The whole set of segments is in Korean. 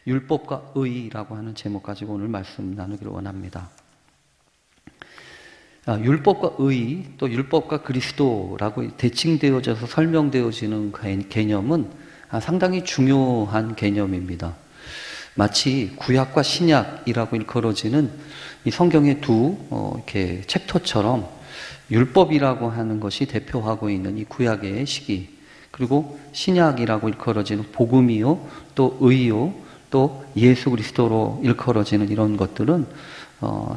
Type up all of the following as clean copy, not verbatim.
율법과 의라고 하는 제목 가지고 오늘 말씀 나누기를 원합니다. 율법과 의, 또 율법과 그리스도라고 대칭되어져서 설명되어지는 개념은 상당히 중요한 개념입니다. 마치 구약과 신약이라고 일컬어지는 이 성경의 두 이렇게 챕터처럼 율법이라고 하는 것이 대표하고 있는 이 구약의 시기, 그리고 신약이라고 일컬어지는 복음이요, 또 의요, 또 예수 그리스도로 일컬어지는 이런 것들은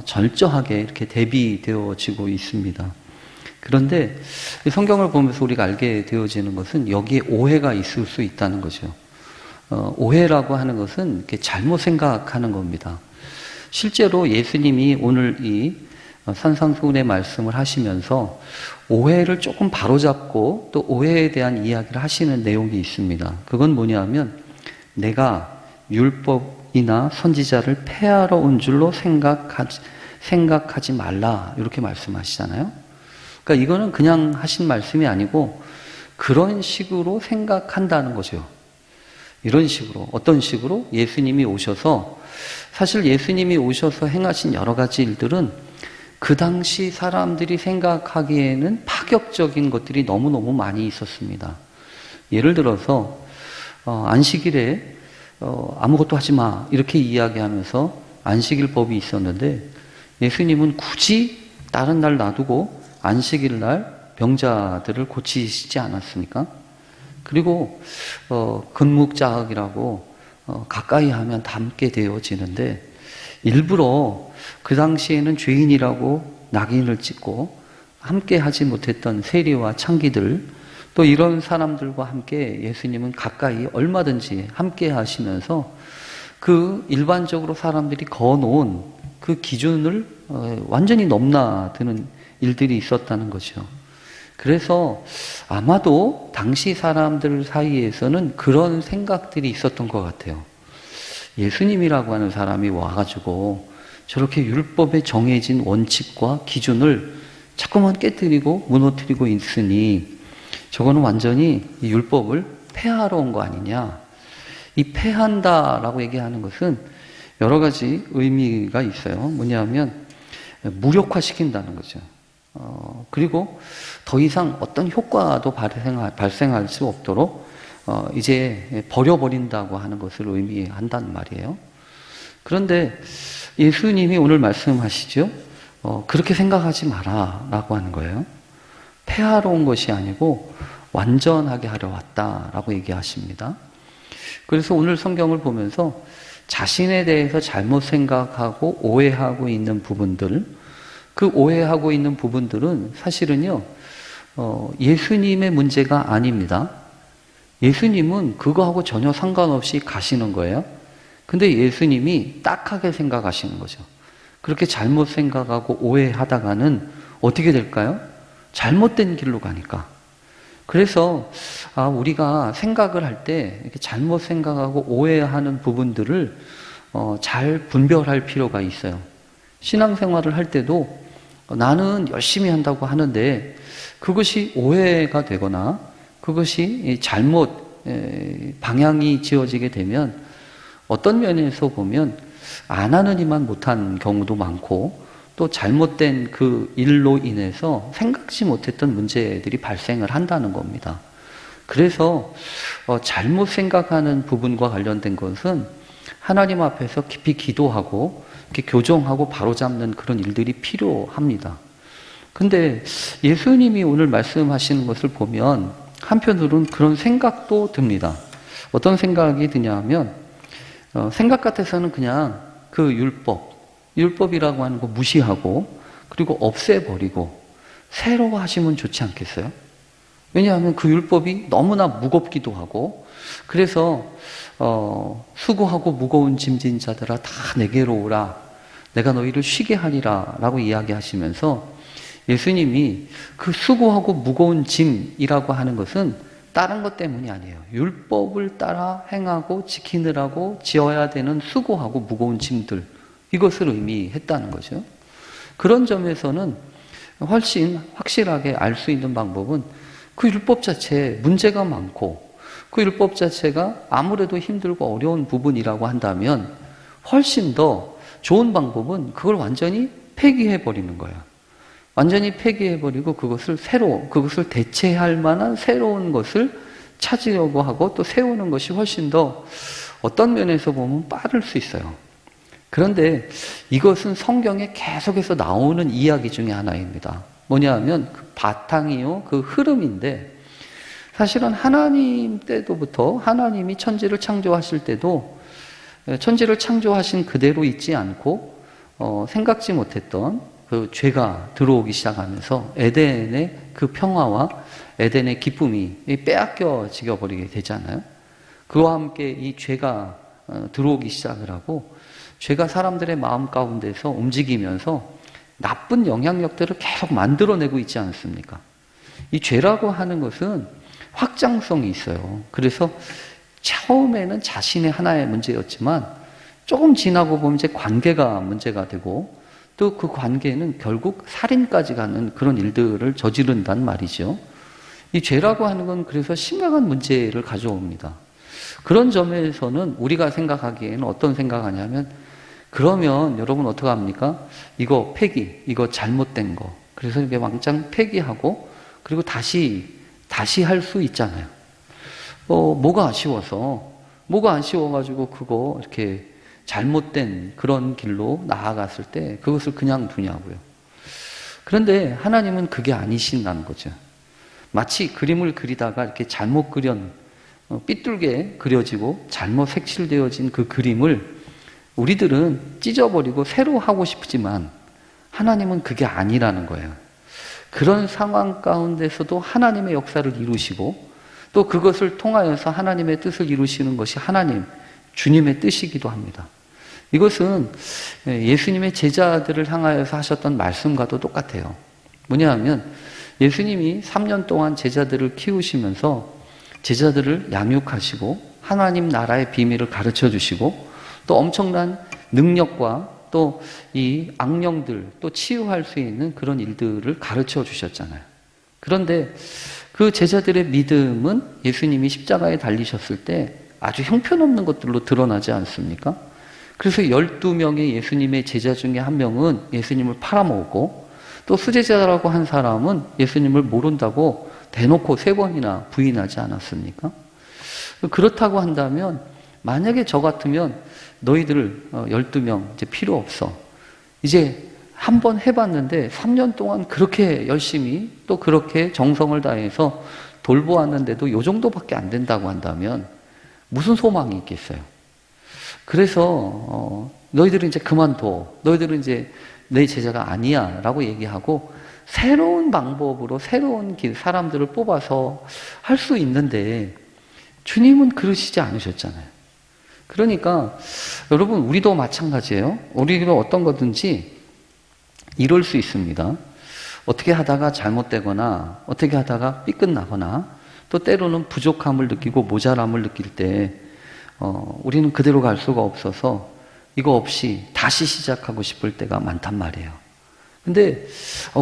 절저하게 이렇게 대비되어지고 있습니다. 그런데 성경을 보면서 우리가 알게 되어지는 것은 여기에 오해가 있을 수 있다는 거죠. 오해라고 하는 것은 이렇게 잘못 생각하는 겁니다. 실제로 예수님이 오늘 이 산상수훈의 말씀을 하시면서 오해를 조금 바로잡고 또 오해에 대한 이야기를 하시는 내용이 있습니다. 그건 뭐냐면 내가 율법이나 선지자를 폐하러 온 줄로 생각하지 말라 이렇게 말씀하시잖아요. 그러니까 이거는 그냥 하신 말씀이 아니고 그런 식으로 생각한다는 거죠. 이런 식으로, 어떤 식으로? 예수님이 오셔서, 사실 예수님이 오셔서 행하신 여러 가지 일들은 그 당시 사람들이 생각하기에는 파격적인 것들이 너무너무 많이 있었습니다. 예를 들어서 안식일에 아무것도 하지 마 이렇게 이야기하면서 안식일법이 있었는데 예수님은 굳이 다른 날 놔두고 안식일 날 병자들을 고치시지 않았습니까? 그리고 근묵자학이라고 가까이 하면 닮게 되어지는데 일부러 그 당시에는 죄인이라고 낙인을 찍고 함께 하지 못했던 세리와 창기들, 또 이런 사람들과 함께 예수님은 가까이 얼마든지 함께 하시면서 그 일반적으로 사람들이 거놓은 그 기준을 완전히 넘나드는 일들이 있었다는 거죠. 그래서 아마도 당시 사람들 사이에서는 그런 생각들이 있었던 것 같아요. 예수님이라고 하는 사람이 와가지고 저렇게 율법에 정해진 원칙과 기준을 자꾸만 깨뜨리고 무너뜨리고 있으니 저거는 완전히 이 율법을 폐하러 온 거 아니냐. 이 폐한다라고 얘기하는 것은 여러 가지 의미가 있어요. 뭐냐면 무력화시킨다는 거죠. 그리고 더 이상 어떤 효과도 발생할 수 없도록 이제 버려버린다고 하는 것을 의미한단 말이에요. 그런데 예수님이 오늘 말씀하시죠. 그렇게 생각하지 마라 라고 하는 거예요. 폐하러 온 것이 아니고 완전하게 하려 왔다라고 얘기하십니다. 그래서 오늘 성경을 보면서 자신에 대해서 잘못 생각하고 오해하고 있는 부분들, 그 오해하고 있는 부분들은 사실은요, 예수님의 문제가 아닙니다. 예수님은 그거하고 전혀 상관없이 가시는 거예요. 근데 예수님이 딱하게 생각하시는 거죠. 그렇게 잘못 생각하고 오해하다가는 어떻게 될까요? 잘못된 길로 가니까. 그래서 우리가 생각을 할 때 이렇게 잘못 생각하고 오해하는 부분들을 잘 분별할 필요가 있어요. 신앙생활을 할 때도 나는 열심히 한다고 하는데 그것이 오해가 되거나 그것이 잘못 방향이 지어지게 되면 어떤 면에서 보면 안 하는 이만 못한 경우도 많고 또 잘못된 그 일로 인해서 생각지 못했던 문제들이 발생을 한다는 겁니다. 그래서 잘못 생각하는 부분과 관련된 것은 하나님 앞에서 깊이 기도하고 이렇게 교정하고 바로잡는 그런 일들이 필요합니다. 근데 예수님이 오늘 말씀하시는 것을 보면 한편으로는 그런 생각도 듭니다. 어떤 생각이 드냐면 생각 같아서는 그냥 그 율법이라고 하는 거 무시하고 그리고 없애버리고 새로 하시면 좋지 않겠어요? 왜냐하면 그 율법이 너무나 무겁기도 하고 그래서 수고하고 무거운 짐진 자들아 다 내게로 오라 내가 너희를 쉬게 하리라 라고 이야기하시면서 예수님이 그 수고하고 무거운 짐이라고 하는 것은 다른 것 때문이 아니에요. 율법을 따라 행하고 지키느라고 지어야 되는 수고하고 무거운 짐들, 이것을 의미했다는 거죠. 그런 점에서는 훨씬 확실하게 알 수 있는 방법은 그 율법 자체에 문제가 많고 그 율법 자체가 아무래도 힘들고 어려운 부분이라고 한다면 훨씬 더 좋은 방법은 그걸 완전히 폐기해버리는 거예요. 완전히 폐기해버리고 그것을 대체할 만한 새로운 것을 찾으려고 하고 또 세우는 것이 훨씬 더 어떤 면에서 보면 빠를 수 있어요. 그런데 이것은 성경에 계속해서 나오는 이야기 중에 하나입니다. 뭐냐 하면 그 바탕이요, 그 흐름인데, 사실은 하나님 때부터 하나님이 천지를 창조하실 때도 천지를 창조하신 그대로 있지 않고 생각지 못했던 그 죄가 들어오기 시작하면서 에덴의 그 평화와 에덴의 기쁨이 빼앗겨지게 버리게 되잖아요. 그와 함께 이 죄가 들어오기 시작을 하고 죄가 사람들의 마음 가운데서 움직이면서 나쁜 영향력들을 계속 만들어내고 있지 않습니까? 이 죄라고 하는 것은 확장성이 있어요. 그래서 처음에는 자신의 하나의 문제였지만 조금 지나고 보면 이제 관계가 문제가 되고 또 그 관계는 결국 살인까지 가는 그런 일들을 저지른단 말이죠. 이 죄라고 하는 건 그래서 심각한 문제를 가져옵니다. 그런 점에서는 우리가 생각하기에는 어떤 생각하냐면, 그러면 여러분 어떡합니까? 이거 폐기, 이거 잘못된 거. 그래서 이게 왕창 폐기하고 그리고 다시 할 수 있잖아요. 뭐가 아쉬워가지고 그거 이렇게 잘못된 그런 길로 나아갔을 때 그것을 그냥 두냐고요. 그런데 하나님은 그게 아니신다는 거죠. 마치 그림을 그리다가 이렇게 잘못 삐뚤게 그려지고 잘못 색칠되어진 그 그림을 우리들은 찢어버리고 새로 하고 싶지만 하나님은 그게 아니라는 거예요. 그런 상황 가운데서도 하나님의 역사를 이루시고 또 그것을 통하여서 하나님의 뜻을 이루시는 것이 주님의 뜻이기도 합니다. 이것은 예수님의 제자들을 향하여서 하셨던 말씀과도 똑같아요. 뭐냐 하면 예수님이 3년 동안 제자들을 키우시면서 제자들을 양육하시고 하나님 나라의 비밀을 가르쳐 주시고 또 엄청난 능력과 또 이 악령들 또 치유할 수 있는 그런 일들을 가르쳐 주셨잖아요. 그런데 그 제자들의 믿음은 예수님이 십자가에 달리셨을 때 아주 형편없는 것들로 드러나지 않습니까? 그래서 12명의 예수님의 제자 중에 한 명은 예수님을 팔아먹고 또 수제자라고 한 사람은 예수님을 모른다고 대놓고 3번이나 부인하지 않았습니까? 그렇다고 한다면 만약에 저 같으면 너희들 12명 이제 필요 없어. 이제 한 번 해봤는데 3년 동안 그렇게 열심히 또 그렇게 정성을 다해서 돌보았는데도 요 정도밖에 안 된다고 한다면 무슨 소망이 있겠어요? 그래서 너희들은 이제 그만둬. 너희들은 이제 내 제자가 아니야 라고 얘기하고 새로운 방법으로 새로운 사람들을 뽑아서 할 수 있는데 주님은 그러시지 않으셨잖아요. 그러니까 여러분 우리도 마찬가지예요. 우리도 어떤 거든지 이럴 수 있습니다. 어떻게 하다가 잘못되거나 어떻게 하다가 삐끗나거나 또 때로는 부족함을 느끼고 모자람을 느낄 때 우리는 그대로 갈 수가 없어서 이거 없이 다시 시작하고 싶을 때가 많단 말이에요. 근데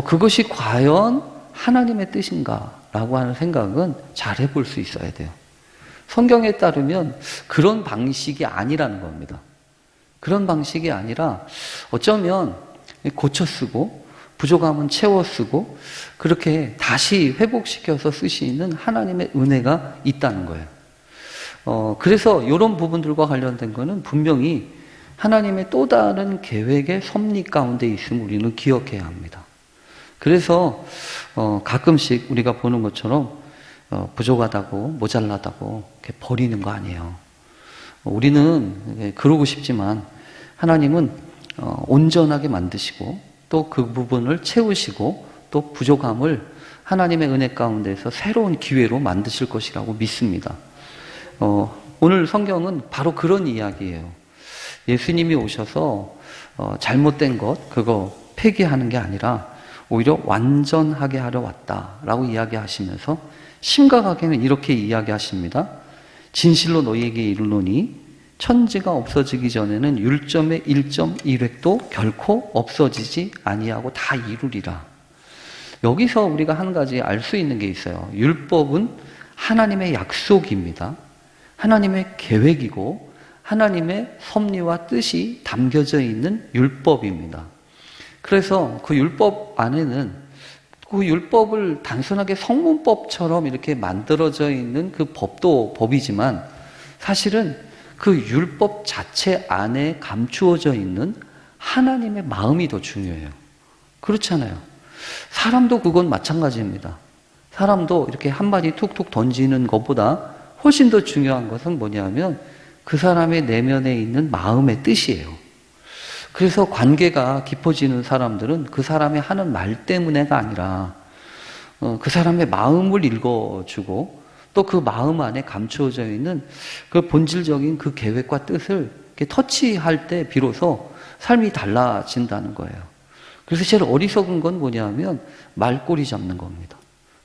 그것이 과연 하나님의 뜻인가 라고 하는 생각은 잘 해볼 수 있어야 돼요. 성경에 따르면 그런 방식이 아니라는 겁니다. 그런 방식이 아니라 어쩌면 고쳐 쓰고 부족함은 채워 쓰고 그렇게 다시 회복시켜서 쓰시는 하나님의 은혜가 있다는 거예요. 그래서 이런 부분들과 관련된 거는 분명히 하나님의 또 다른 계획의 섭리 가운데 있음을 우리는 기억해야 합니다. 그래서 가끔씩 우리가 보는 것처럼 부족하다고 모자라다고 이렇게 버리는 거 아니에요. 우리는 그러고 싶지만 하나님은 온전하게 만드시고 또 그 부분을 채우시고 또 부족함을 하나님의 은혜 가운데서 새로운 기회로 만드실 것이라고 믿습니다. 오늘 성경은 바로 그런 이야기예요. 예수님이 오셔서 잘못된 것 그거 폐기하는 게 아니라 오히려 완전하게 하려 왔다라고 이야기하시면서 심각하게는 이렇게 이야기하십니다. 진실로 너희에게 이르노니 천지가 없어지기 전에는 율점의 1.1획도 결코 없어지지 아니하고 다 이루리라. 여기서 우리가 한 가지 알 수 있는 게 있어요. 율법은 하나님의 약속입니다. 하나님의 계획이고 하나님의 섭리와 뜻이 담겨져 있는 율법입니다. 그래서 그 율법 안에는 그 율법을 단순하게 성문법처럼 이렇게 만들어져 있는 그 법도 법이지만 사실은 그 율법 자체 안에 감추어져 있는 하나님의 마음이 더 중요해요. 그렇잖아요. 사람도 그건 마찬가지입니다. 사람도 이렇게 한마디 툭툭 던지는 것보다 훨씬 더 중요한 것은 뭐냐면 그 사람의 내면에 있는 마음의 뜻이에요. 그래서 관계가 깊어지는 사람들은 그 사람이 하는 말 때문에가 아니라 그 사람의 마음을 읽어주고 또 그 마음 안에 감추어져 있는 그 본질적인 그 계획과 뜻을 이렇게 터치할 때 비로소 삶이 달라진다는 거예요. 그래서 제일 어리석은 건 뭐냐면 말꼬리 잡는 겁니다.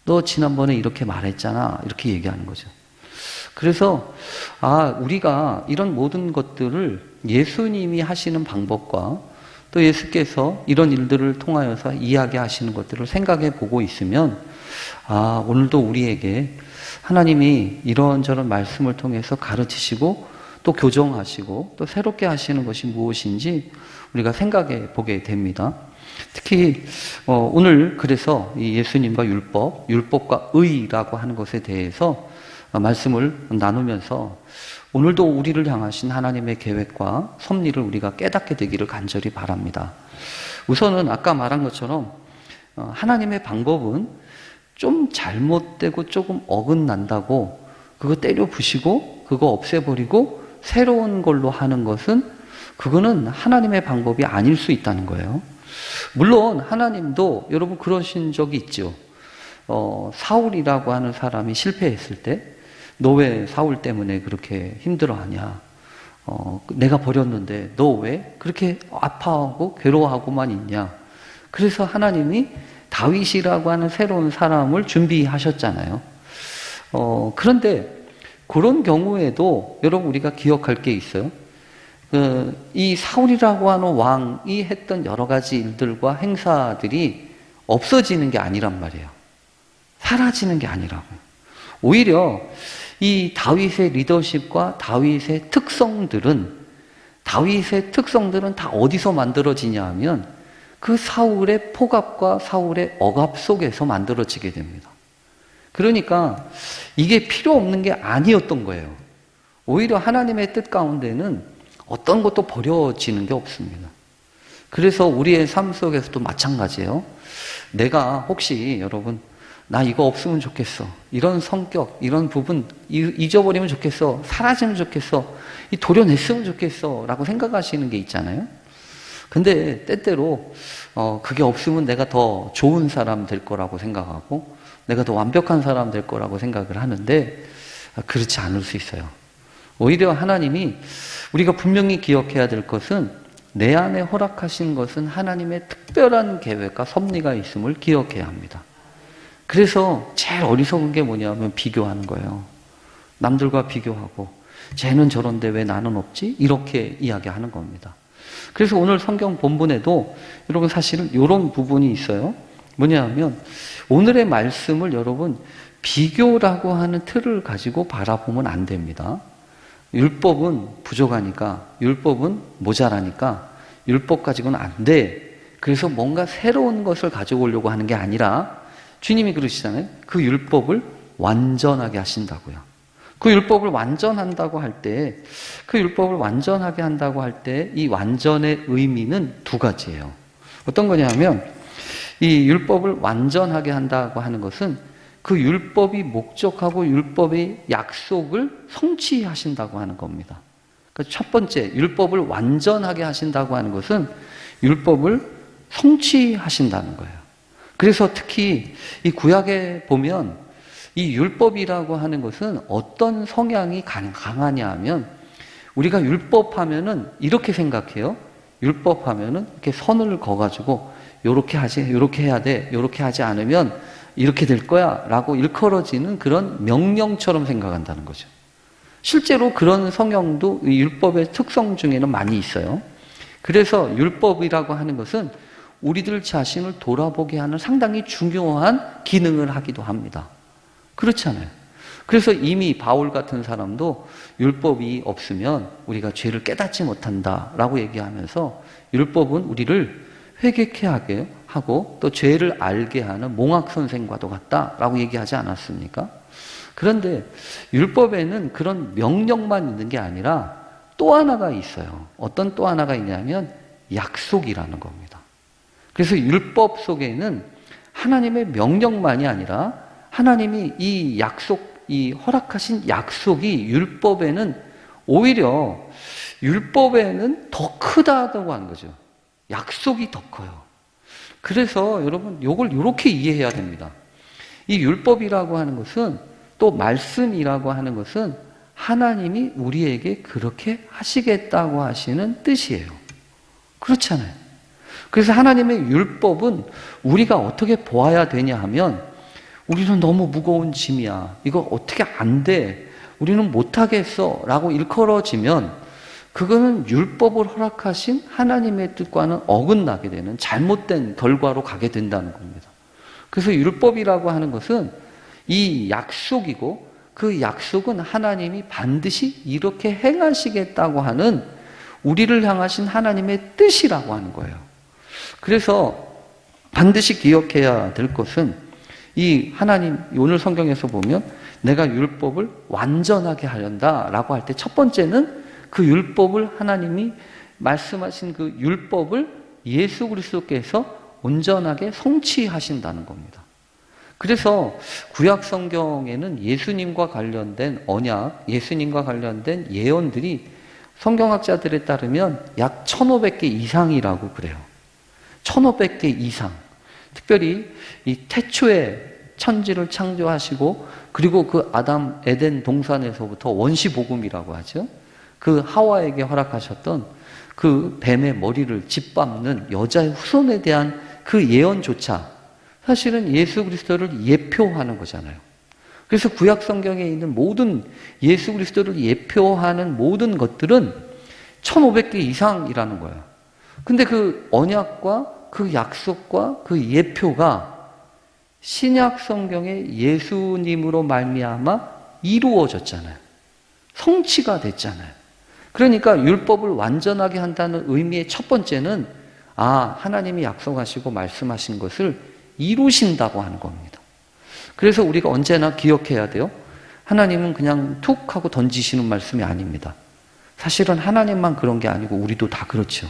너 지난번에 이렇게 말했잖아. 이렇게 얘기하는 거죠. 그래서 우리가 이런 모든 것들을 예수님이 하시는 방법과 또 예수께서 이런 일들을 통하여서 이야기하시는 것들을 생각해 보고 있으면 오늘도 우리에게 하나님이 이런저런 말씀을 통해서 가르치시고 또 교정하시고 또 새롭게 하시는 것이 무엇인지 우리가 생각해 보게 됩니다. 특히 오늘 그래서 이 예수님과 율법과 의라고 하는 것에 대해서 말씀을 나누면서 오늘도 우리를 향하신 하나님의 계획과 섭리를 우리가 깨닫게 되기를 간절히 바랍니다. 우선은 아까 말한 것처럼 하나님의 방법은 좀 잘못되고 조금 어긋난다고 그거 때려 부시고 그거 없애버리고 새로운 걸로 하는 것은 그거는 하나님의 방법이 아닐 수 있다는 거예요. 물론 하나님도 여러분 그러신 적이 있죠. 사울이라고 하는 사람이 실패했을 때 너 왜 사울 때문에 그렇게 힘들어하냐? 내가 버렸는데 너 왜 그렇게 아파하고 괴로워하고만 있냐? 그래서 하나님이 다윗이라고 하는 새로운 사람을 준비하셨잖아요. 그런데 그런 경우에도 여러분 우리가 기억할 게 있어요. 이 사울이라고 하는 왕이 했던 여러 가지 일들과 행사들이 없어지는 게 아니란 말이에요. 사라지는 게 아니라고요. 오히려 이 다윗의 리더십과 다윗의 특성들은 다 어디서 만들어지냐 하면 그 사울의 폭압과 사울의 억압 속에서 만들어지게 됩니다. 그러니까 이게 필요 없는 게 아니었던 거예요. 오히려 하나님의 뜻 가운데는 어떤 것도 버려지는 게 없습니다. 그래서 우리의 삶 속에서도 마찬가지예요. 내가 혹시 여러분 나 이거 없으면 좋겠어. 이런 성격, 이런 부분 잊어버리면 좋겠어. 사라지면 좋겠어. 도려냈으면 좋겠어. 라고 생각하시는 게 있잖아요. 근데 때때로 그게 없으면 내가 더 좋은 사람 될 거라고 생각하고 내가 더 완벽한 사람 될 거라고 생각을 하는데 그렇지 않을 수 있어요. 오히려 하나님이 우리가 분명히 기억해야 될 것은 내 안에 허락하신 것은 하나님의 특별한 계획과 섭리가 있음을 기억해야 합니다. 그래서 제일 어리석은 게 뭐냐면 비교하는 거예요. 남들과 비교하고 쟤는 저런데 왜 나는 없지? 이렇게 이야기하는 겁니다. 그래서 오늘 성경 본문에도 여러분 사실은 이런 부분이 있어요. 뭐냐면 오늘의 말씀을 여러분 비교라고 하는 틀을 가지고 바라보면 안 됩니다. 율법은 부족하니까, 율법은 모자라니까 율법 가지고는 안 돼. 그래서 뭔가 새로운 것을 가져오려고 하는 게 아니라 주님이 그러시잖아요. 그 율법을 완전하게 하신다고요. 그 율법을 완전한다고 할 때, 그 율법을 완전하게 한다고 할 때 이 완전의 의미는 두 가지예요. 어떤 거냐면 이 율법을 완전하게 한다고 하는 것은 그 율법이 목적하고 율법의 약속을 성취하신다고 하는 겁니다. 그러니까 첫 번째, 율법을 완전하게 하신다고 하는 것은 율법을 성취하신다는 거예요. 그래서 특히 이 구약에 보면 이 율법이라고 하는 것은 어떤 성향이 강하냐 하면 우리가 율법하면은 이렇게 생각해요. 율법하면은 이렇게 선을 그어가지고 요렇게 하지, 요렇게 해야 돼, 요렇게 하지 않으면 이렇게 될 거야 라고 일컬어지는 그런 명령처럼 생각한다는 거죠. 실제로 그런 성향도 이 율법의 특성 중에는 많이 있어요. 그래서 율법이라고 하는 것은 우리들 자신을 돌아보게 하는 상당히 중요한 기능을 하기도 합니다. 그렇잖아요. 그래서 이미 바울 같은 사람도 율법이 없으면 우리가 죄를 깨닫지 못한다라고 얘기하면서 율법은 우리를 회개케 하게 하고 또 죄를 알게 하는 몽학 선생과도 같다라고 얘기하지 않았습니까? 그런데 율법에는 그런 명령만 있는 게 아니라 또 하나가 있어요. 어떤 또 하나가 있냐면 약속이라는 겁니다. 그래서 율법 속에는 하나님의 명령만이 아니라 하나님이 이 약속, 이 허락하신 약속이 율법에는 오히려 율법에는 더 크다고 하는 거죠. 약속이 더 커요. 그래서 여러분 이걸 이렇게 이해해야 됩니다. 이 율법이라고 하는 것은 또 말씀이라고 하는 것은 하나님이 우리에게 그렇게 하시겠다고 하시는 뜻이에요. 그렇잖아요. 그래서 하나님의 율법은 우리가 어떻게 보아야 되냐 하면 우리는 너무 무거운 짐이야. 이거 어떻게 안 돼. 우리는 못하겠어. 라고 일컬어지면 그거는 율법을 허락하신 하나님의 뜻과는 어긋나게 되는 잘못된 결과로 가게 된다는 겁니다. 그래서 율법이라고 하는 것은 이 약속이고 그 약속은 하나님이 반드시 이렇게 행하시겠다고 하는 우리를 향하신 하나님의 뜻이라고 하는 거예요. 그래서 반드시 기억해야 될 것은 이 하나님, 오늘 성경에서 보면 내가 율법을 완전하게 하련다라고 할 때 첫 번째는 그 율법을 하나님이 말씀하신 그 율법을 예수 그리스도께서 온전하게 성취하신다는 겁니다. 그래서 구약 성경에는 예수님과 관련된 언약, 예수님과 관련된 예언들이 성경학자들에 따르면 약 1500개 이상이라고 그래요. 1500개 이상. 특별히 이 태초에 천지를 창조하시고 그리고 그 아담 에덴 동산에서부터 원시복음이라고 하죠. 그 하와에게 허락하셨던 그 뱀의 머리를 짓밟는 여자의 후손에 대한 그 예언조차 사실은 예수 그리스도를 예표하는 거잖아요. 그래서 구약 성경에 있는 모든 예수 그리스도를 예표하는 모든 것들은 1500개 이상이라는 거예요. 근데 그 언약과 그 약속과 그 예표가 신약 성경의 예수님으로 말미암아 이루어졌잖아요. 성취가 됐잖아요. 그러니까 율법을 완전하게 한다는 의미의 첫 번째는 하나님이 약속하시고 말씀하신 것을 이루신다고 하는 겁니다. 그래서 우리가 언제나 기억해야 돼요. 하나님은 그냥 툭 하고 던지시는 말씀이 아닙니다. 사실은 하나님만 그런 게 아니고 우리도 다 그렇죠.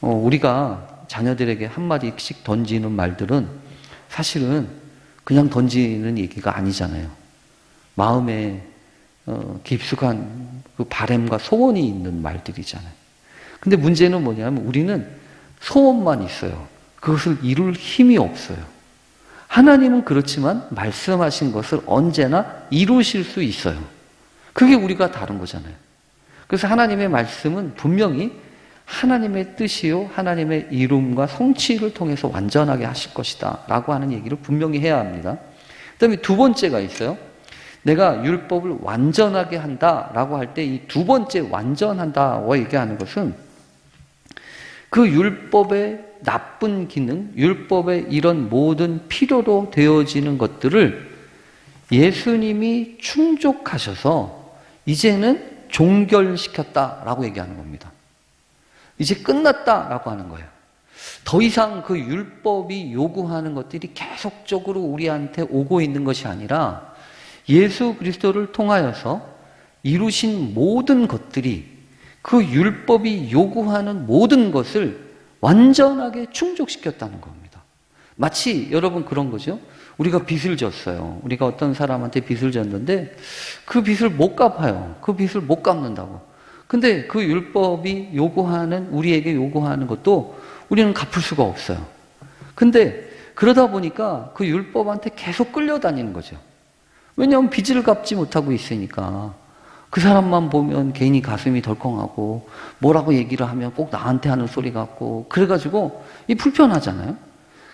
우리가 자녀들에게 한마디씩 던지는 말들은 사실은 그냥 던지는 얘기가 아니잖아요. 마음에 깊숙한 그 바람과 소원이 있는 말들이잖아요. 근데 문제는 뭐냐면 우리는 소원만 있어요. 그것을 이룰 힘이 없어요. 하나님은 그렇지만 말씀하신 것을 언제나 이루실 수 있어요. 그게 우리가 다른 거잖아요. 그래서 하나님의 말씀은 분명히 하나님의 뜻이요 하나님의 이름과 성취를 통해서 완전하게 하실 것이다 라고 하는 얘기를 분명히 해야 합니다. 그 다음에 두 번째가 있어요. 내가 율법을 완전하게 한다라고 할 때 이 두 번째 완전한다고 얘기하는 것은 그 율법의 나쁜 기능, 율법의 이런 모든 필요로 되어지는 것들을 예수님이 충족하셔서 이제는 종결시켰다라고 얘기하는 겁니다. 이제 끝났다라고 하는 거예요. 더 이상 그 율법이 요구하는 것들이 계속적으로 우리한테 오고 있는 것이 아니라 예수 그리스도를 통하여서 이루신 모든 것들이 그 율법이 요구하는 모든 것을 완전하게 충족시켰다는 겁니다. 마치 여러분 그런 거죠. 우리가 빚을 졌어요. 우리가 어떤 사람한테 빚을 졌는데 그 빚을 못 갚아요. 그 빚을 못 갚는다고. 근데 그 율법이 요구하는, 우리에게 요구하는 것도 우리는 갚을 수가 없어요. 근데 그러다 보니까 그 율법한테 계속 끌려다니는 거죠. 왜냐하면 빚을 갚지 못하고 있으니까. 그 사람만 보면 괜히 가슴이 덜컹하고 뭐라고 얘기를 하면 꼭 나한테 하는 소리 같고 그래가지고 이 불편하잖아요.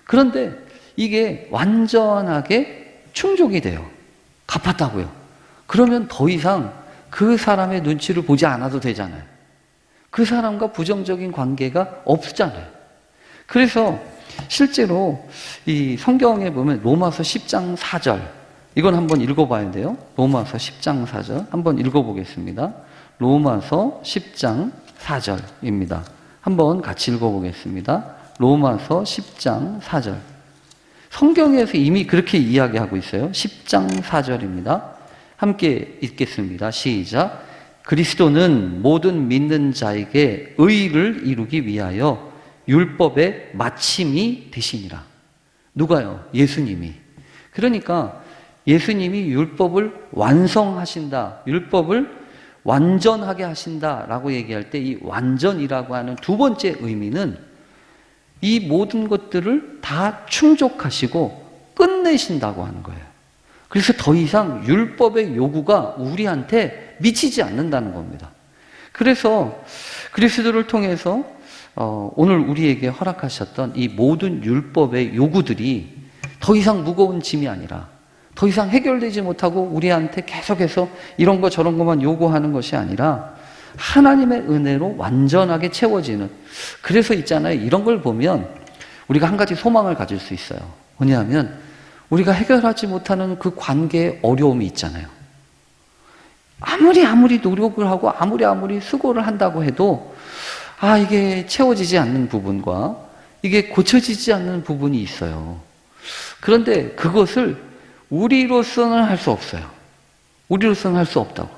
그런데 이게 완전하게 충족이 돼요. 갚았다고요. 그러면 더 이상 그 사람의 눈치를 보지 않아도 되잖아요. 그 사람과 부정적인 관계가 없잖아요. 그래서 실제로 이 성경에 보면 로마서 10장 4절 이건 한번 읽어봐야 돼요. 로마서 10장 4절 한번 읽어보겠습니다. 로마서 10장 4절입니다. 한번 같이 읽어보겠습니다. 로마서 10장 4절. 성경에서 이미 그렇게 이야기하고 있어요. 10장 4절입니다. 함께 읽겠습니다. 시작. 그리스도는 모든 믿는 자에게 의를 이루기 위하여 율법의 마침이 되시니라. 누가요? 예수님이. 그러니까 예수님이 율법을 완성하신다, 율법을 완전하게 하신다라고 얘기할 때 이 완전이라고 하는 두 번째 의미는 이 모든 것들을 다 충족하시고 끝내신다고 하는 거예요. 그래서 더 이상 율법의 요구가 우리한테 미치지 않는다는 겁니다. 그래서 그리스도를 통해서 오늘 우리에게 허락하셨던 이 모든 율법의 요구들이 더 이상 무거운 짐이 아니라 더 이상 해결되지 못하고 우리한테 계속해서 이런 거 저런 것만 요구하는 것이 아니라 하나님의 은혜로 완전하게 채워지는. 그래서 있잖아요. 이런 걸 보면 우리가 한 가지 소망을 가질 수 있어요. 뭐냐면 우리가 해결하지 못하는 그 관계에 어려움이 있잖아요. 아무리 노력을 하고 아무리 수고를 한다고 해도 이게 채워지지 않는 부분과 이게 고쳐지지 않는 부분이 있어요. 그런데 그것을 우리로서는 할 수 없어요. 우리로서는 할 수 없다고.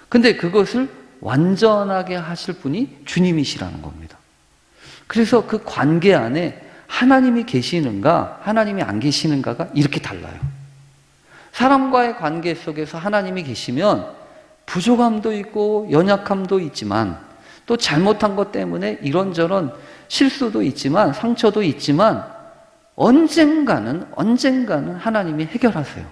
근데 그것을 완전하게 하실 분이 주님이시라는 겁니다. 그래서 그 관계 안에 하나님이 계시는가, 하나님이 안 계시는가가 이렇게 달라요. 사람과의 관계 속에서 하나님이 계시면 부족함도 있고 연약함도 있지만 또 잘못한 것 때문에 이런저런 실수도 있지만 상처도 있지만 언젠가는 하나님이 해결하세요.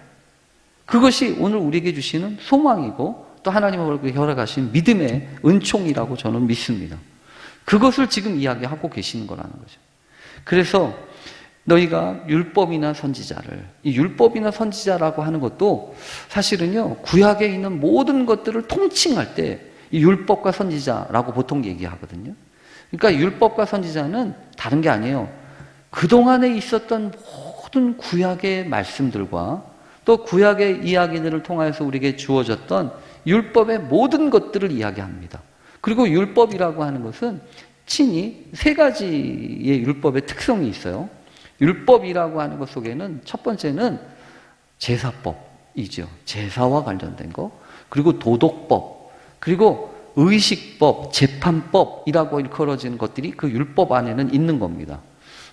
그것이 오늘 우리에게 주시는 소망이고 또 하나님의 우리에게 허락하신 믿음의 은총이라고 저는 믿습니다. 그것을 지금 이야기하고 계시는 거라는 거죠. 그래서 너희가 율법이나 선지자를, 이 율법이나 선지자라고 하는 것도 사실은요, 구약에 있는 모든 것들을 통칭할 때 이 율법과 선지자라고 보통 얘기하거든요. 그러니까 율법과 선지자는 다른 게 아니에요. 그동안에 있었던 모든 구약의 말씀들과 또 구약의 이야기들을 통해서 우리에게 주어졌던 율법의 모든 것들을 이야기합니다. 그리고 율법이라고 하는 것은 친히 세 가지의 율법의 특성이 있어요. 율법이라고 하는 것 속에는 첫 번째는 제사법이죠. 제사와 관련된 거. 그리고 도덕법. 그리고 의식법, 재판법이라고 일컬어지는 것들이 그 율법 안에는 있는 겁니다.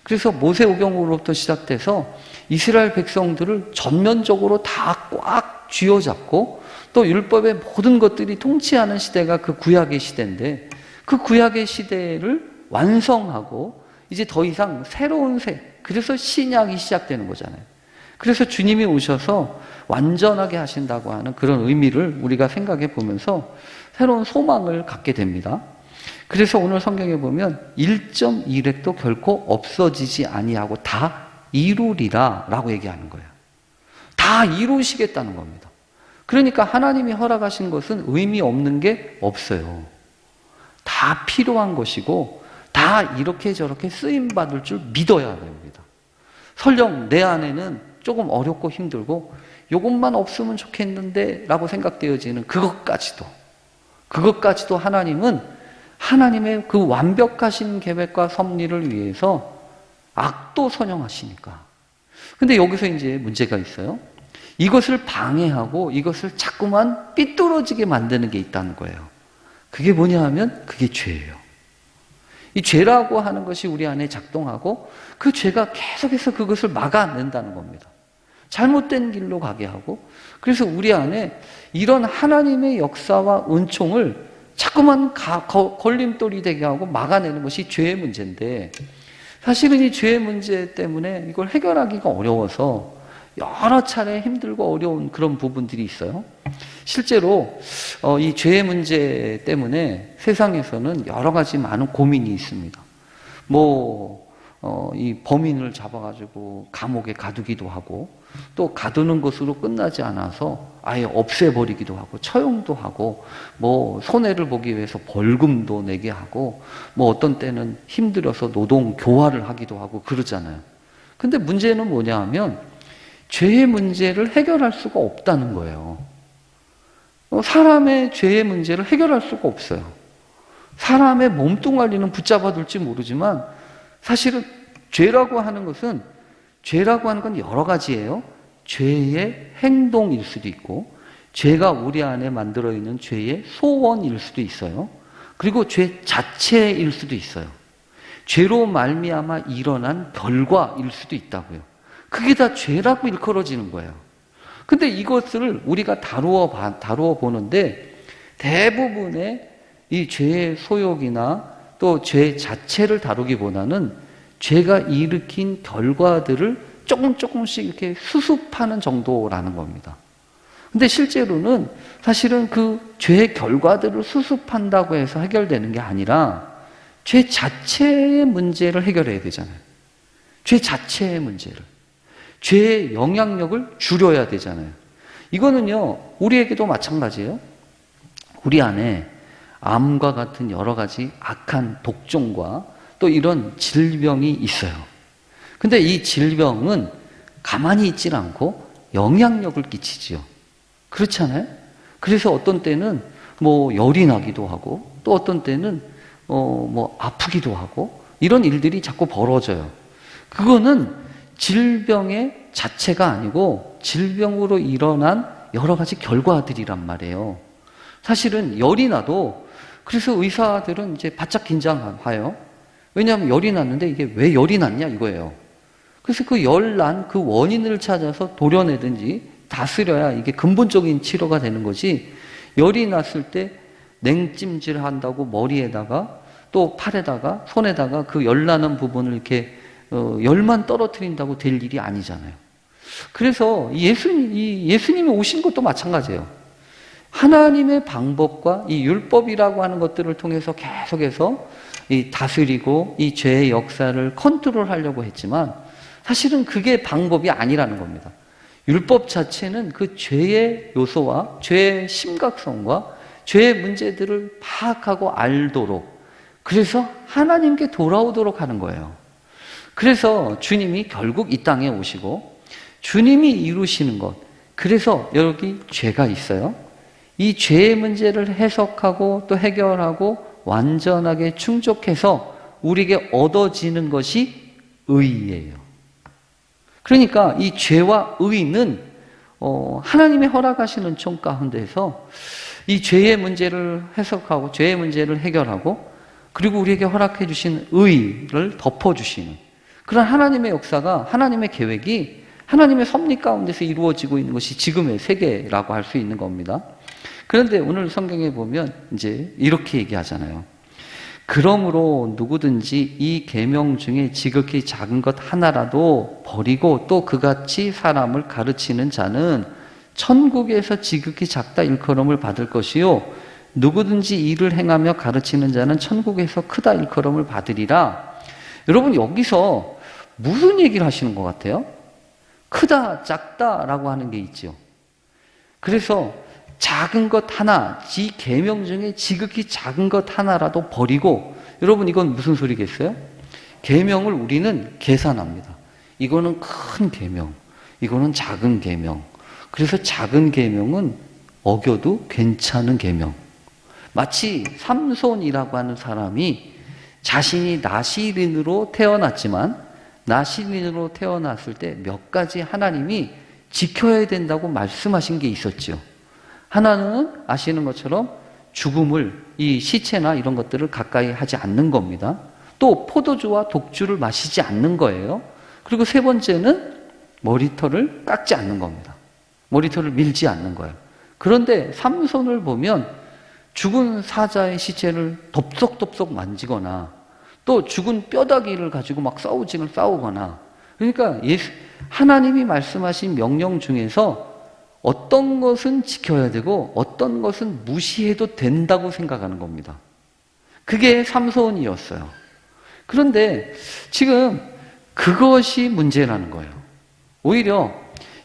그래서 모세오경으로부터 시작돼서 이스라엘 백성들을 전면적으로 다 꽉 쥐어잡고 또 율법의 모든 것들이 통치하는 시대가 그 구약의 시대인데 그 구약의 시대를 완성하고 이제 더 이상 새로운 그래서 신약이 시작되는 거잖아요. 그래서 주님이 오셔서 완전하게 하신다고 하는 그런 의미를 우리가 생각해 보면서 새로운 소망을 갖게 됩니다. 그래서 오늘 성경에 보면 1.1획도 결코 없어지지 아니하고 다 이루리라 라고 얘기하는 거예요. 다 이루시겠다는 겁니다. 그러니까 하나님이 허락하신 것은 의미 없는 게 없어요. 다 필요한 것이고 다 이렇게 저렇게 쓰임받을 줄 믿어야 됩니다. 설령 내 안에는 조금 어렵고 힘들고 이것만 없으면 좋겠는데 라고 생각되어지는 그것까지도 하나님은 하나님의 그 완벽하신 계획과 섭리를 위해서 악도 선용하시니까. 근데 여기서 이제 문제가 있어요. 이것을 방해하고 이것을 자꾸만 삐뚤어지게 만드는 게 있다는 거예요. 그게 뭐냐 하면 그게 죄예요. 이 죄라고 하는 것이 우리 안에 작동하고 그 죄가 계속해서 그것을 막아낸다는 겁니다. 잘못된 길로 가게 하고 그래서 우리 안에 이런 하나님의 역사와 은총을 자꾸만 걸림돌이 되게 하고 막아내는 것이 죄의 문제인데 사실은 이 죄의 문제 때문에 이걸 해결하기가 어려워서 여러 차례 힘들고 어려운 그런 부분들이 있어요. 실제로 이 죄의 문제 때문에 세상에서는 여러 가지 많은 고민이 있습니다. 이 범인을 잡아가지고 감옥에 가두기도 하고 또 가두는 것으로 끝나지 않아서 아예 없애버리기도 하고 처형도 하고 손해를 보기 위해서 벌금도 내게 하고 어떤 때는 힘들어서 노동 교화를 하기도 하고 그러잖아요. 근데 문제는 뭐냐 하면 죄의 문제를 해결할 수가 없다는 거예요. 사람의 죄의 문제를 해결할 수가 없어요. 사람의 몸뚱아리는 붙잡아둘지 모르지만 사실은 죄라고 하는 건 여러 가지예요. 죄의 행동일 수도 있고, 죄가 우리 안에 만들어 있는 죄의 소원일 수도 있어요. 그리고 죄 자체일 수도 있어요. 죄로 말미암아 일어난 결과일 수도 있다고요. 그게 다 죄라고 일컬어지는 거예요. 근데 이것을 우리가 다루어 보는데 대부분의 이 죄의 소욕이나 또 죄 자체를 다루기보다는 죄가 일으킨 결과들을 조금씩 이렇게 수습하는 정도라는 겁니다. 근데 실제로는 사실은 그 죄의 결과들을 수습한다고 해서 해결되는 게 아니라 죄 자체의 문제를 해결해야 되잖아요. 죄 자체의 문제를. 죄의 영향력을 줄여야 되잖아요. 이거는요, 우리에게도 마찬가지예요. 우리 안에 암과 같은 여러 가지 악한 독종과 또 이런 질병이 있어요. 근데 이 질병은 가만히 있질 않고 영향력을 끼치지요. 그렇잖아요? 그래서 어떤 때는 열이 나기도 하고 또 어떤 때는 아프기도 하고 이런 일들이 자꾸 벌어져요. 그거는 질병의 자체가 아니고 질병으로 일어난 여러 가지 결과들이란 말이에요. 사실은 열이 나도 그래서 의사들은 이제 바짝 긴장해요. 왜냐하면 열이 났는데 이게 왜 열이 났냐 이거예요. 그래서 그 열 난 그 원인을 찾아서 도려내든지 다스려야 이게 근본적인 치료가 되는 거지, 열이 났을 때 냉찜질 한다고 머리에다가 또 팔에다가 손에다가 그 열 나는 부분을 이렇게 열만 떨어뜨린다고 될 일이 아니잖아요. 그래서 예수님이 오신 것도 마찬가지예요. 하나님의 방법과 이 율법이라고 하는 것들을 통해서 계속해서 이 다스리고 이 죄의 역사를 컨트롤하려고 했지만 사실은 그게 방법이 아니라는 겁니다. 율법 자체는 그 죄의 요소와 죄의 심각성과 죄의 문제들을 파악하고 알도록, 그래서 하나님께 돌아오도록 하는 거예요. 그래서 주님이 결국 이 땅에 오시고 주님이 이루시는 것, 그래서 여기 죄가 있어요. 이 죄의 문제를 해석하고 또 해결하고 완전하게 충족해서 우리에게 얻어지는 것이 의예요. 그러니까 이 죄와 의는 하나님의 허락하시는 총 가운데서 이 죄의 문제를 해석하고 죄의 문제를 해결하고 그리고 우리에게 허락해 주신 의를 덮어주시는 그런 하나님의 역사가, 하나님의 계획이 하나님의 섭리 가운데서 이루어지고 있는 것이 지금의 세계라고 할 수 있는 겁니다. 그런데 오늘 성경에 보면 이제 이렇게 얘기하잖아요. 그러므로 누구든지 이 계명 중에 지극히 작은 것 하나라도 버리고 또 그같이 사람을 가르치는 자는 천국에서 지극히 작다 일컬음을 받을 것이요 누구든지 이를 행하며 가르치는 자는 천국에서 크다 일컬음을 받으리라. 여러분, 여기서 무슨 얘기를 하시는 것 같아요? 크다, 작다라고 하는 게 있죠. 그래서 작은 것 하나, 이 계명 중에 지극히 작은 것 하나라도 버리고, 여러분 이건 무슨 소리겠어요? 계명을 우리는 계산합니다. 이거는 큰 계명, 이거는 작은 계명. 그래서 작은 계명은 어겨도 괜찮은 계명. 마치 삼손이라고 하는 사람이 자신이 나시린으로 태어났지만 나시린으로 태어났을 때 몇 가지 하나님이 지켜야 된다고 말씀하신 게 있었죠. 하나는 아시는 것처럼 죽음을, 이 시체나 이런 것들을 가까이 하지 않는 겁니다. 또 포도주와 독주를 마시지 않는 거예요. 그리고 세 번째는 머리털을 깎지 않는 겁니다. 머리털을 밀지 않는 거예요. 그런데 삼손을 보면 죽은 사자의 시체를 덥석덥석 만지거나 또 죽은 뼈다귀를 가지고 막 싸우거나, 그러니까 하나님이 말씀하신 명령 중에서 어떤 것은 지켜야 되고 어떤 것은 무시해도 된다고 생각하는 겁니다. 그게 삼손이었어요. 그런데 지금 그것이 문제라는 거예요. 오히려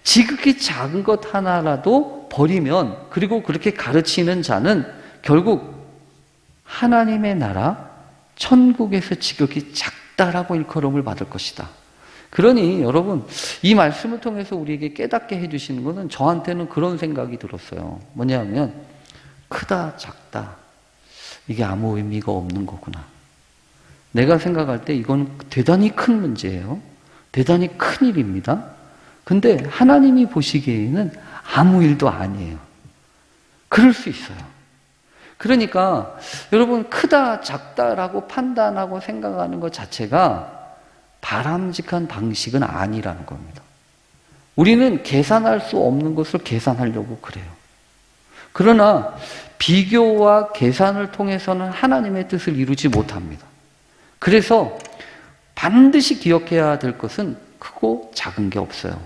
지극히 작은 것 하나라도 버리면, 그리고 그렇게 가르치는 자는 결국 하나님의 나라 천국에서 지극히 작다라고 일컬음을 받을 것이다. 그러니 여러분, 이 말씀을 통해서 우리에게 깨닫게 해주시는 것은 저한테는 그런 생각이 들었어요. 뭐냐면 크다 작다 이게 아무 의미가 없는 거구나. 내가 생각할 때 이건 대단히 큰 문제예요. 대단히 큰 일입니다. 근데 하나님이 보시기에는 아무 일도 아니에요. 그럴 수 있어요. 그러니까 여러분, 크다 작다라고 판단하고 생각하는 것 자체가 바람직한 방식은 아니라는 겁니다. 우리는 계산할 수 없는 것을 계산하려고 그래요. 그러나 비교와 계산을 통해서는 하나님의 뜻을 이루지 못합니다. 그래서 반드시 기억해야 될 것은 크고 작은 게 없어요.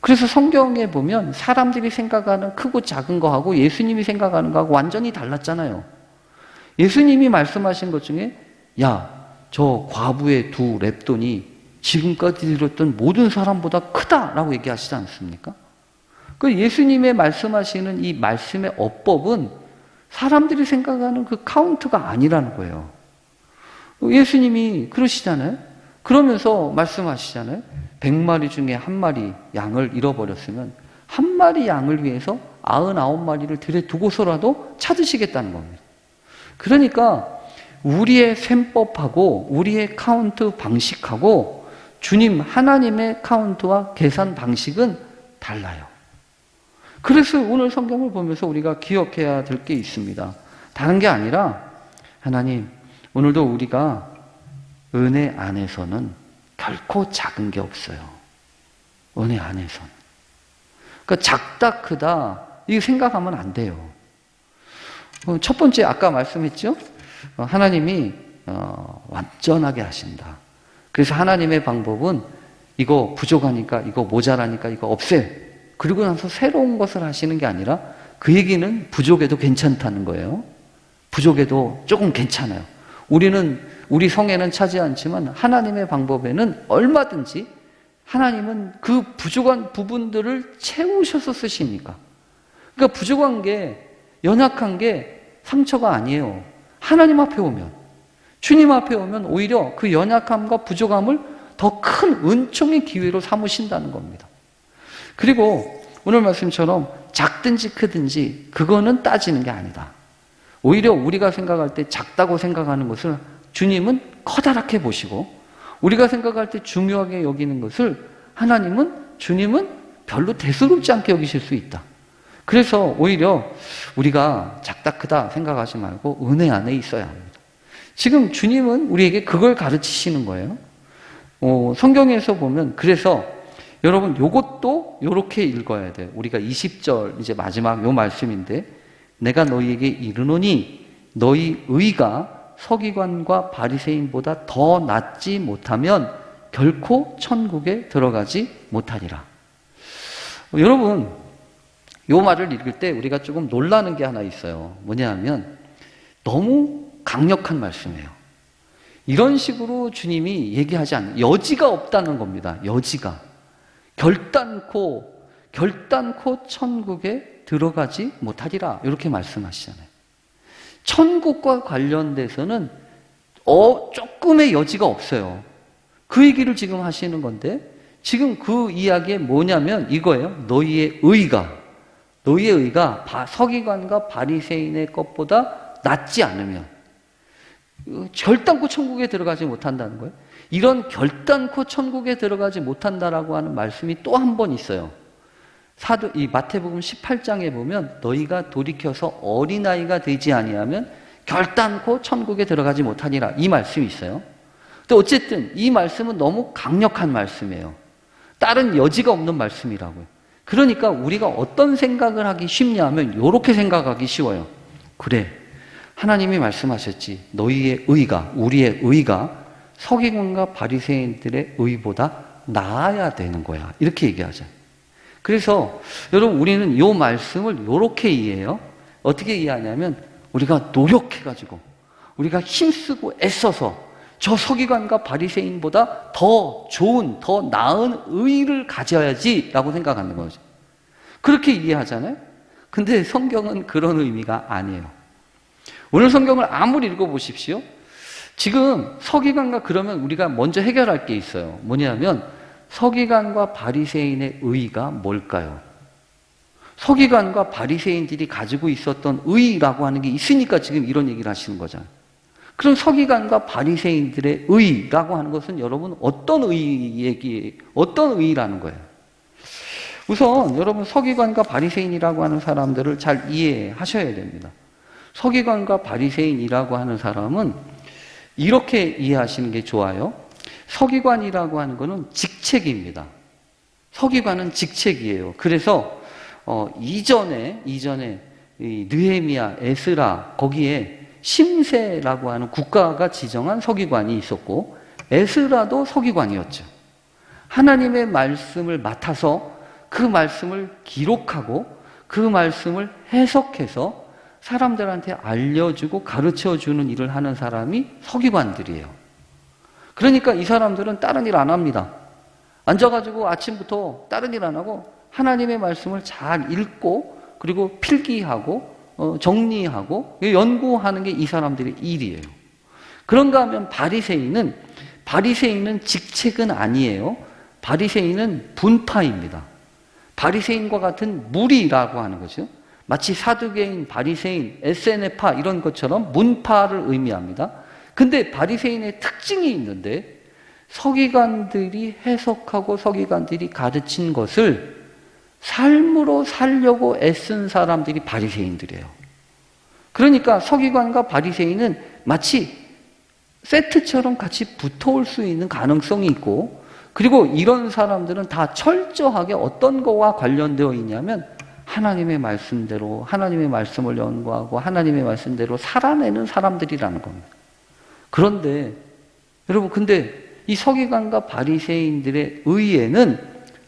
그래서 성경에 보면 사람들이 생각하는 크고 작은 거하고 예수님이 생각하는 거하고 완전히 달랐잖아요. 예수님이 말씀하신 것 중에 야, 저 과부의 두 렙돈이 지금까지 들었던 모든 사람보다 크다라고 얘기하시지 않습니까? 그 예수님의 말씀하시는 이 말씀의 어법은 사람들이 생각하는 그 카운트가 아니라는 거예요. 예수님이 그러시잖아요. 그러면서 말씀하시잖아요. 100마리 중에 한 마리 양을 잃어버렸으면 한 마리 양을 위해서 99마리를 들여 두고서라도 찾으시겠다는 겁니다. 그러니까 우리의 셈법하고 우리의 카운트 방식하고 주님 하나님의 카운트와 계산 방식은 달라요. 그래서 오늘 성경을 보면서 우리가 기억해야 될 게 있습니다. 다른 게 아니라 하나님, 오늘도 우리가 은혜 안에서는 결코 작은 게 없어요. 은혜 안에서는. 그러니까 작다 크다 이거 생각하면 안 돼요. 첫 번째 아까 말씀했죠? 하나님이 완전하게 하신다. 그래서 하나님의 방법은 이거 부족하니까 이거 모자라니까 이거 없애. 그리고 나서 새로운 것을 하시는 게 아니라 그 얘기는 부족해도 괜찮다는 거예요. 부족해도 조금 괜찮아요. 우리 성에는 차지 않지만 하나님의 방법에는 얼마든지 하나님은 그 부족한 부분들을 채우셔서 쓰시니까. 그러니까 부족한 게 연약한 게 상처가 아니에요. 하나님 앞에 오면, 주님 앞에 오면 오히려 그 연약함과 부족함을 더 큰 은총의 기회로 삼으신다는 겁니다. 그리고 오늘 말씀처럼 작든지 크든지 그거는 따지는 게 아니다. 오히려 우리가 생각할 때 작다고 생각하는 것을 주님은 커다랗게 보시고 우리가 생각할 때 중요하게 여기는 것을 주님은 별로 대수롭지 않게 여기실 수 있다. 그래서 오히려 우리가 작다 크다 생각하지 말고 은혜 안에 있어야 합니다. 지금 주님은 우리에게 그걸 가르치시는 거예요. 성경에서 보면 그래서 여러분 요것도 요렇게 읽어야 돼요. 우리가 20절 이제 마지막 요 말씀인데 내가 너희에게 이르노니 너희 의가 서기관과 바리새인보다 더 낫지 못하면 결코 천국에 들어가지 못하리라. 여러분 요 말을 읽을 때 우리가 조금 놀라는 게 하나 있어요. 뭐냐 하면 너무 강력한 말씀이에요. 이런 식으로 주님이 얘기하지 않는 여지가 없다는 겁니다. 여지가. 결단코 천국에 들어가지 못하리라 이렇게 말씀하시잖아요. 천국과 관련돼서는 조금의 여지가 없어요. 그 얘기를 지금 하시는 건데 지금 그 이야기에 뭐냐면 이거예요. 너희의 의가 서기관과 바리새인의 것보다 낫지 않으면 결단코 천국에 들어가지 못한다는 거예요. 이런 결단코 천국에 들어가지 못한다라고 하는 말씀이 또 한 번 있어요. 이 마태복음 18장에 보면 너희가 돌이켜서 어린아이가 되지 아니하면 결단코 천국에 들어가지 못하니라 이 말씀이 있어요. 근데 어쨌든 이 말씀은 너무 강력한 말씀이에요. 다른 여지가 없는 말씀이라고요. 그러니까 우리가 어떤 생각을 하기 쉽냐 하면 이렇게 생각하기 쉬워요. 그래, 하나님이 말씀하셨지. 너희의 의가, 우리의 의가 서기관과 바리새인들의 의보다 나아야 되는 거야. 이렇게 얘기하죠. 그래서 여러분 우리는 이 말씀을 이렇게 이해해요. 어떻게 이해하냐면 우리가 노력해가지고 우리가 힘쓰고 애써서 저 서기관과 바리새인보다 더 좋은, 더 나은 의를 가져야지 라고 생각하는 거죠. 그렇게 이해하잖아요. 근데 성경은 그런 의미가 아니에요. 오늘 성경을 아무리 읽어보십시오. 지금 서기관과 그러면 우리가 먼저 해결할 게 있어요. 뭐냐면 서기관과 바리새인의 의의가 뭘까요? 서기관과 바리새인들이 가지고 있었던 의의라고 하는 게 있으니까 지금 이런 얘기를 하시는 거잖아요. 그럼 서기관과 바리새인들의 의의라고 하는 것은 여러분 어떤 의의라는 거예요? 우선 여러분 서기관과 바리새인이라고 하는 사람들을 잘 이해하셔야 됩니다. 서기관과 바리새인이라고 하는 사람은 이렇게 이해하시는 게 좋아요. 서기관이라고 하는 것은 직책입니다. 서기관은 직책이에요. 그래서 이전에 이 느헤미야, 에스라 거기에 심세라고 하는 국가가 지정한 서기관이 있었고 에스라도 서기관이었죠. 하나님의 말씀을 맡아서 그 말씀을 기록하고 그 말씀을 해석해서 사람들한테 알려주고 가르쳐주는 일을 하는 사람이 서기관들이에요. 그러니까 이 사람들은 다른 일 안 합니다. 앉아가지고 아침부터 다른 일 안 하고 하나님의 말씀을 잘 읽고 그리고 필기하고 정리하고 연구하는 게 이 사람들의 일이에요. 그런가 하면 바리새인은 직책은 아니에요. 바리새인은 분파입니다. 바리새인과 같은 무리라고 하는 거죠. 마치 사두개인, 바리새인, 에세네파 이런 것처럼 문파를 의미합니다. 근데 바리새인의 특징이 있는데 서기관들이 해석하고 서기관들이 가르친 것을 삶으로 살려고 애쓴 사람들이 바리새인들이에요. 그러니까 서기관과 바리새인은 마치 세트처럼 같이 붙어올 수 있는 가능성이 있고 그리고 이런 사람들은 다 철저하게 어떤 거와 관련되어 있냐면 하나님의 말씀대로 하나님의 말씀을 연구하고 하나님의 말씀대로 살아내는 사람들이라는 겁니다. 그런데 여러분 근데 이 서기관과 바리새인들의 의에는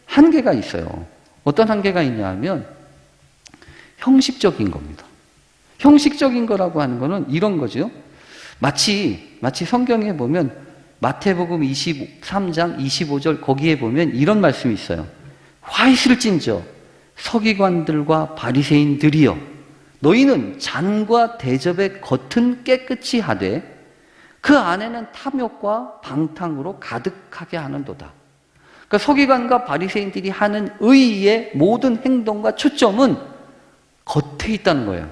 한계가 있어요. 어떤 한계가 있냐 하면 형식적인 겁니다. 형식적인 거라고 하는 거는 이런 거죠. 마치 성경에 보면 마태복음 23장 25절 거기에 보면 이런 말씀이 있어요. 화 있을진저 서기관들과 바리새인들이여 너희는 잔과 대접의 겉은 깨끗이 하되 그 안에는 탐욕과 방탕으로 가득하게 하는도다. 그러니까 서기관과 바리새인들이 하는 의의 모든 행동과 초점은 겉에 있다는 거예요.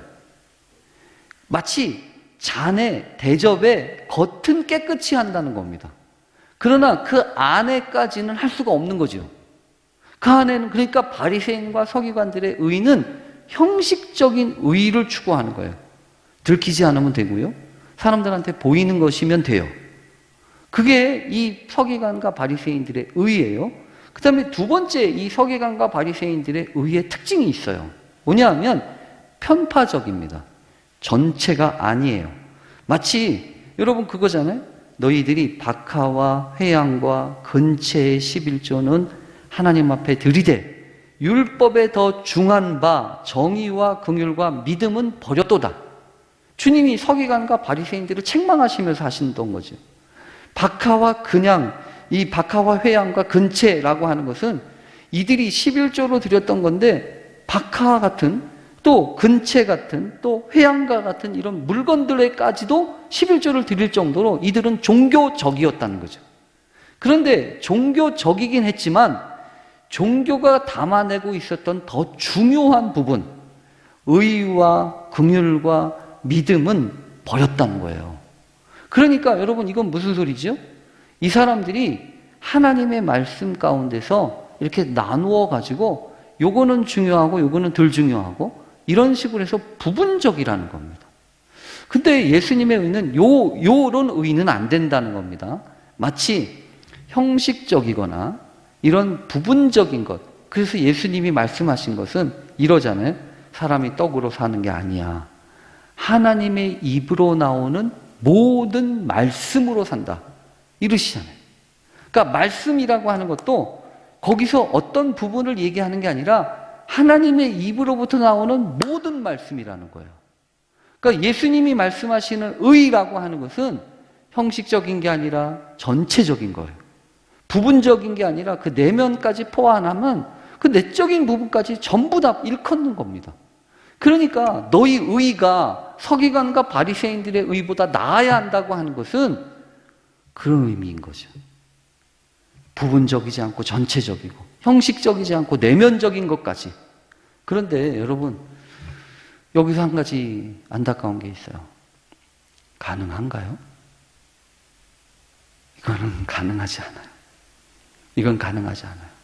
마치 잔의 대접의 겉은 깨끗이 한다는 겁니다. 그러나 그 안에까지는 할 수가 없는 거죠. 그 안에는 그러니까 바리새인과 서기관들의 의는 형식적인 의를 추구하는 거예요. 들키지 않으면 되고요. 사람들한테 보이는 것이면 돼요. 그게 이 서기관과 바리새인들의 의예요. 그 다음에 두 번째 이 서기관과 바리새인들의 의의 특징이 있어요. 뭐냐하면 편파적입니다. 전체가 아니에요. 마치 여러분 그거잖아요. 너희들이 박하와 회양과 근체의 11조는 하나님 앞에 드리되 율법에 더 중한 바 정의와 긍휼과 믿음은 버렸도다. 주님이 서기관과 바리새인들을 책망하시면서 하신던 거죠. 박하와 그냥 이 박하와 회양과 근체라고 하는 것은 이들이 11조로 드렸던 건데 박하 같은 또 근체 같은 또 회양과 같은 이런 물건들에까지도 11조를 드릴 정도로 이들은 종교적이었다는 거죠. 그런데 종교적이긴 했지만 종교가 담아내고 있었던 더 중요한 부분 의와 긍휼과 믿음은 버렸다는 거예요. 그러니까 여러분 이건 무슨 소리죠? 이 사람들이 하나님의 말씀 가운데서 이렇게 나누어 가지고 요거는 중요하고 요거는 덜 중요하고 이런 식으로 해서 부분적이라는 겁니다. 근데 예수님의 의는 요런 의는 안 된다는 겁니다. 마치 형식적이거나 이런 부분적인 것. 그래서 예수님이 말씀하신 것은 이러잖아요. 사람이 떡으로 사는 게 아니야. 하나님의 입으로 나오는 모든 말씀으로 산다. 이러시잖아요. 그러니까 말씀이라고 하는 것도 거기서 어떤 부분을 얘기하는 게 아니라 하나님의 입으로부터 나오는 모든 말씀이라는 거예요. 그러니까 예수님이 말씀하시는 의라고 하는 것은 형식적인 게 아니라 전체적인 거예요. 부분적인 게 아니라 그 내면까지 포함하면 그 내적인 부분까지 전부 다 일컫는 겁니다. 그러니까 너희 의가 서기관과 바리새인들의 의보다 나아야 한다고 하는 것은 그런 의미인 거죠. 부분적이지 않고 전체적이고 형식적이지 않고 내면적인 것까지. 그런데 여러분, 여기서 한 가지 안타까운 게 있어요. 가능한가요? 이거는 가능하지 않아요. 이건 가능하지 않아요.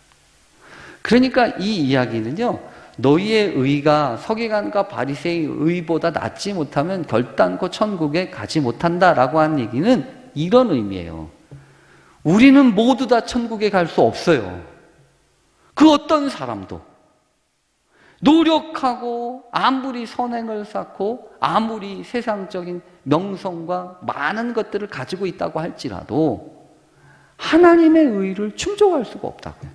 그러니까 이 이야기는요, 너희의 의가 서기관과 바리새의 의보다 낫지 못하면 결단코 천국에 가지 못한다라고 하는 얘기는 이런 의미예요. 우리는 모두 다 천국에 갈 수 없어요. 그 어떤 사람도 노력하고 아무리 선행을 쌓고 아무리 세상적인 명성과 많은 것들을 가지고 있다고 할지라도 하나님의 의를 충족할 수가 없다고요.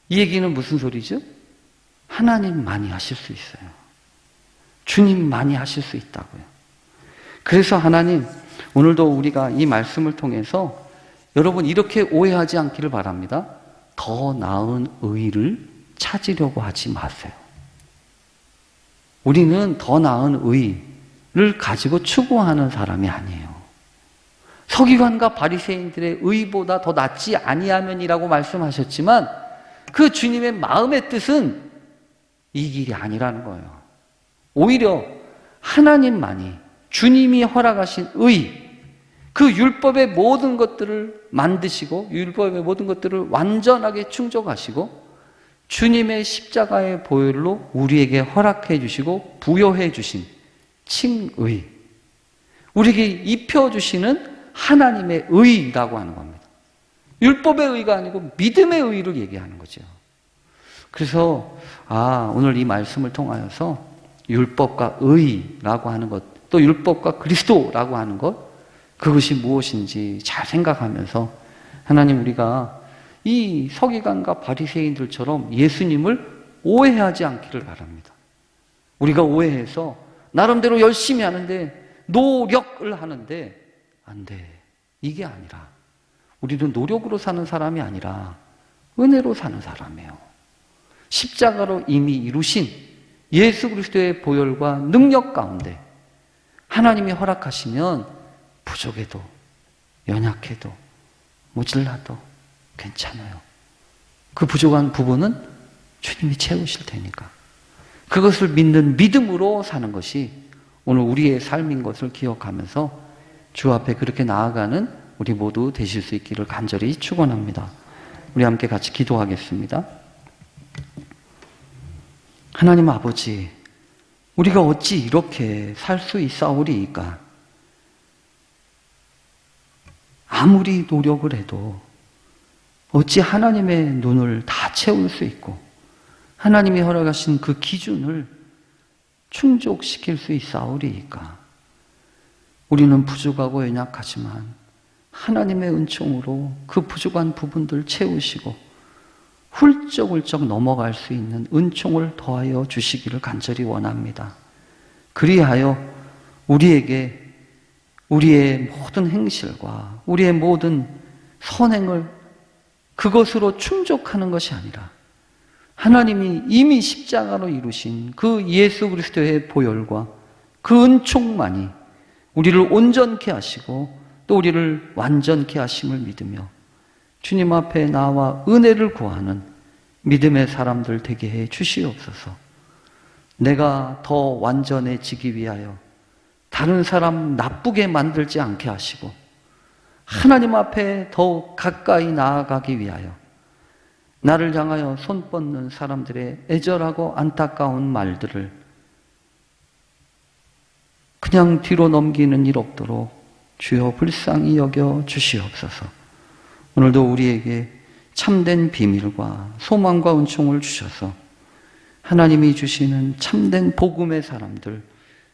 이 얘기는 무슨 소리죠? 하나님만이 하실 수 있어요. 주님만이 하실 수 있다고요. 그래서 하나님, 오늘도 우리가 이 말씀을 통해서 여러분 이렇게 오해하지 않기를 바랍니다. 더 나은 의를 찾으려고 하지 마세요. 우리는 더 나은 의를 가지고 추구하는 사람이 아니에요. 서기관과 바리새인들의 의보다 더 낫지 아니하면이라고 말씀하셨지만 그 주님의 마음의 뜻은 이 길이 아니라는 거예요. 오히려 하나님만이 주님이 허락하신 의, 그 율법의 모든 것들을 만드시고 율법의 모든 것들을 완전하게 충족하시고 주님의 십자가의 보혈로 우리에게 허락해 주시고 부여해 주신 칭의, 우리에게 입혀주시는 하나님의 의라고 하는 겁니다. 율법의 의가 아니고 믿음의 의를 얘기하는 거죠. 그래서 오늘 이 말씀을 통하여서 율법과 의라고 하는 것, 또 율법과 그리스도라고 하는 것, 그것이 무엇인지 잘 생각하면서 하나님, 우리가 이 서기관과 바리새인들처럼 예수님을 오해하지 않기를 바랍니다. 우리가 오해해서 나름대로 열심히 하는데, 노력을 하는데 안 돼. 이게 아니라 우리는 노력으로 사는 사람이 아니라 은혜로 사는 사람이에요. 십자가로 이미 이루신 예수 그리스도의 보혈과 능력 가운데 하나님이 허락하시면 부족해도 연약해도 모질라도 괜찮아요. 그 부족한 부분은 주님이 채우실 테니까 그것을 믿는 믿음으로 사는 것이 오늘 우리의 삶인 것을 기억하면서 주 앞에 그렇게 나아가는 우리 모두 되실 수 있기를 간절히 축원합니다. 우리 함께 같이 기도하겠습니다. 하나님 아버지, 우리가 어찌 이렇게 살 수 있사오리이까? 아무리 노력을 해도 어찌 하나님의 눈을 다 채울 수 있고 하나님이 허락하신 그 기준을 충족시킬 수 있사오리이까? 우리는 부족하고 연약하지만 하나님의 은총으로 그 부족한 부분들 채우시고 훌쩍훌쩍 넘어갈 수 있는 은총을 더하여 주시기를 간절히 원합니다. 그리하여 우리에게 우리의 모든 행실과 우리의 모든 선행을 그것으로 충족하는 것이 아니라 하나님이 이미 십자가로 이루신 그 예수 그리스도의 보혈과 그 은총만이 우리를 온전케 하시고 또 우리를 완전케 하심을 믿으며 주님 앞에 나와 은혜를 구하는 믿음의 사람들 되게 해 주시옵소서. 내가 더 완전해지기 위하여 다른 사람 나쁘게 만들지 않게 하시고 하나님 앞에 더욱 가까이 나아가기 위하여 나를 향하여 손 뻗는 사람들의 애절하고 안타까운 말들을 그냥 뒤로 넘기는 일 없도록 주여 불쌍히 여겨 주시옵소서. 오늘도 우리에게 참된 비밀과 소망과 은총을 주셔서 하나님이 주시는 참된 복음의 사람들,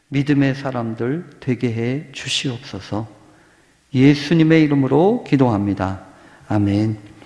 믿음의 사람들 되게 해 주시옵소서. 예수님의 이름으로 기도합니다. 아멘.